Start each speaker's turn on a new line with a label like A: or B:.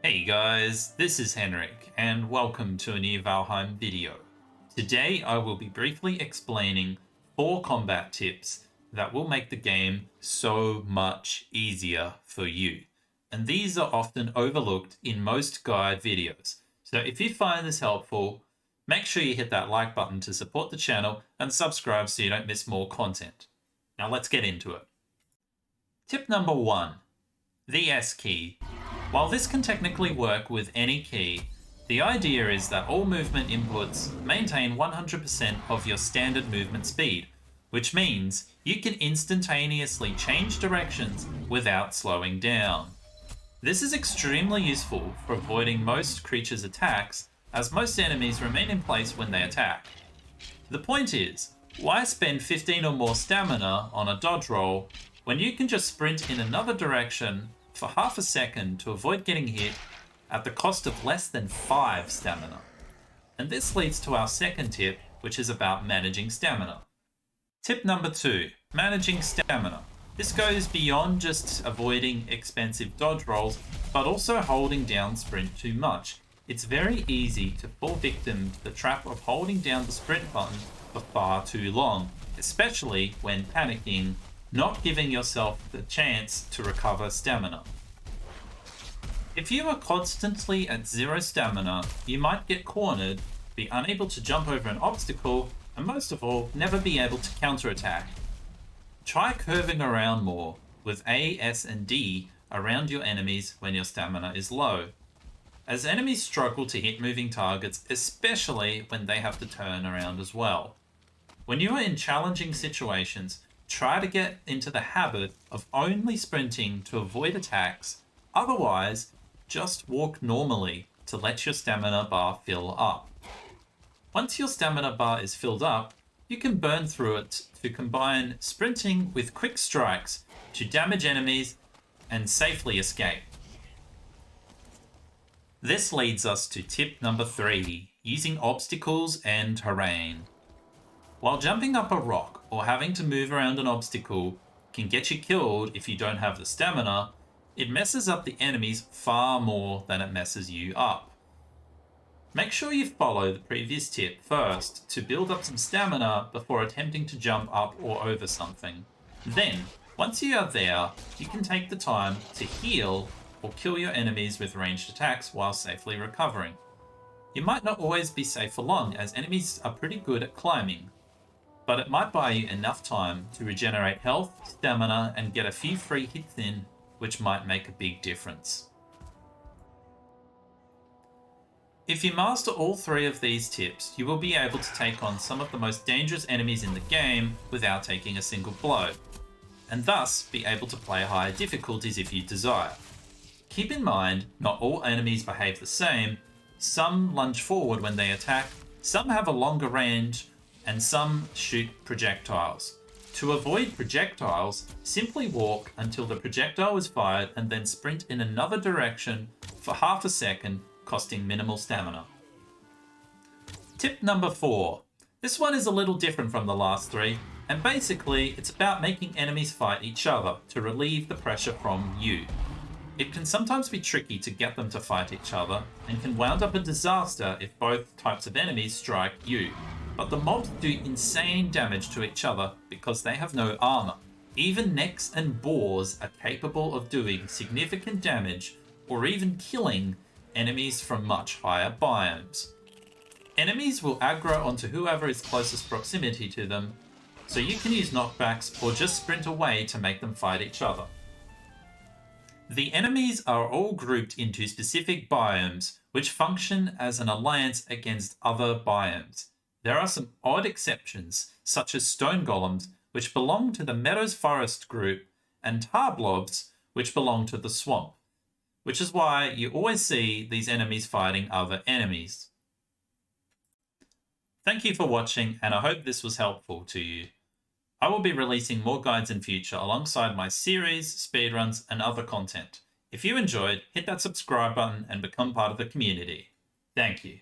A: Hey guys, this is Henrik, and welcome to a new Valheim video. Today I will be briefly explaining 4 combat tips that will make the game so much easier for you. And these are often overlooked in most guide videos. So if you find this helpful, make sure you hit that like button to support the channel and subscribe so you don't miss more content. Now let's get into it. Tip number 1, the S key. While this can technically work with any key, the idea is that all movement inputs maintain 100% of your standard movement speed, which means you can instantaneously change directions without slowing down. This is extremely useful for avoiding most creatures' attacks, as most enemies remain in place when they attack. The point is, why spend 15 or more stamina on a dodge roll when you can just sprint in another direction for half a second to avoid getting hit at the cost of less than 5 stamina. And this leads to our second tip, which is about managing stamina. Tip number 2, managing stamina. This goes beyond just avoiding expensive dodge rolls, but also holding down sprint too much. It's very easy to fall victim to the trap of holding down the sprint button for far too long, especially when panicking, not giving yourself the chance to recover stamina. If you are constantly at 0 stamina, you might get cornered, be unable to jump over an obstacle, and most of all, never be able to counterattack. Try curving around more, with A, S, and D around your enemies when your stamina is low, as enemies struggle to hit moving targets, especially when they have to turn around as well. When you are in challenging situations, try to get into the habit of only sprinting to avoid attacks, otherwise just walk normally to let your stamina bar fill up. Once your stamina bar is filled up, you can burn through it to combine sprinting with quick strikes to damage enemies and safely escape. This leads us to tip number 3, using obstacles and terrain. While jumping up a rock or having to move around an obstacle can get you killed if you don't have the stamina, it messes up the enemies far more than it messes you up. Make sure you follow the previous tip first to build up some stamina before attempting to jump up or over something. Then, once you are there, you can take the time to heal or kill your enemies with ranged attacks while safely recovering. You might not always be safe for long, as enemies are pretty good at climbing, but it might buy you enough time to regenerate health, stamina, and get a few free hits in, which might make a big difference. If you master all 3 of these tips, you will be able to take on some of the most dangerous enemies in the game without taking a single blow, and thus be able to play higher difficulties if you desire. Keep in mind, not all enemies behave the same. Some lunge forward when they attack, some have a longer range, and some shoot projectiles. To avoid projectiles, simply walk until the projectile is fired and then sprint in another direction for half a second, costing minimal stamina. Tip number 4. This one is a little different from the last 3, and basically it's about making enemies fight each other to relieve the pressure from you. It can sometimes be tricky to get them to fight each other, and can wound up a disaster if both types of enemies strike you. But the mobs do insane damage to each other because they have no armor. Even mechs and boars are capable of doing significant damage or even killing enemies from much higher biomes. Enemies will aggro onto whoever is closest proximity to them, so you can use knockbacks or just sprint away to make them fight each other. The enemies are all grouped into specific biomes, which function as an alliance against other biomes. There are some odd exceptions, such as stone golems, which belong to the meadows forest group, and tar blobs, which belong to the swamp, which is why you always see these enemies fighting other enemies. Thank you for watching, and I hope this was helpful to you. I will be releasing more guides in future alongside my series, speedruns, and other content. If you enjoyed, hit that subscribe button and become part of the community. Thank you.